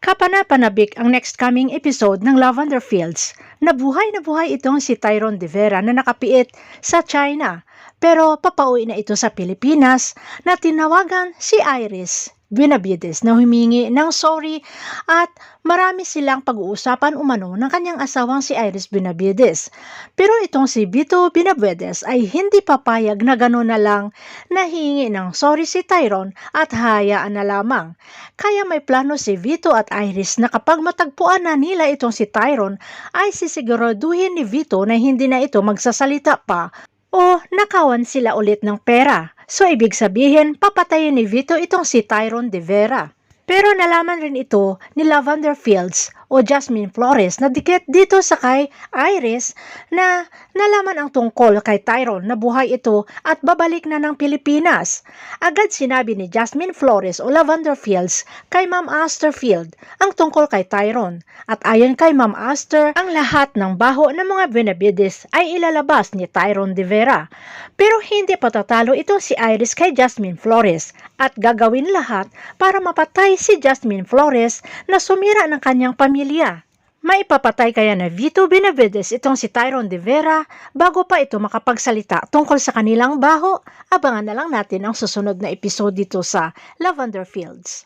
Kapanapanabik ang next coming episode ng Lavender Fields. Nabuhay na buhay itong si Tyrone De Vera na nakapiit sa China. Pero papauwi na ito sa Pilipinas na tinawagan si Iris Benavides na humingi ng sorry at marami silang pag-uusapan umano ng kanyang asawang si Iris Benavides. Pero itong si Vito Benavides ay hindi papayag na gano'n na lang nahingi ng sorry si Tyrone at hayaan na lamang. Kaya may plano si Vito at Iris na kapag matagpuan na nila itong si Tyrone ay sisiguraduhin ni Vito na hindi na ito magsasalita pa o nakawan sila ulit ng pera. So ibig sabihin, papatayin ni Vito itong si Tyrone De Vera. Pero nalaman rin ito ni Lavender Fields o Jasmine Flores na dikit dito sa kay Iris na nalaman ang tungkol kay Tyrone na buhay ito at babalik na ng Pilipinas. Agad sinabi ni Jasmine Flores o Lavender Fields kay Ma'am Aster Field ang tungkol kay Tyrone. At ayon kay Ma'am Aster, ang lahat ng baho ng mga Benavides ay ilalabas ni Tyrone De Vera. Pero hindi patatalo ito si Iris kay Jasmine Flores at gagawin lahat para mapatay si Jasmine Flores na sumira ng kanyang pamilya. Maipapatay kaya na Vito Benavides itong si Tyrone De Vera bago pa ito makapagsalita tungkol sa kanilang baho? Abangan na lang natin ang susunod na episode dito sa Lavender Fields.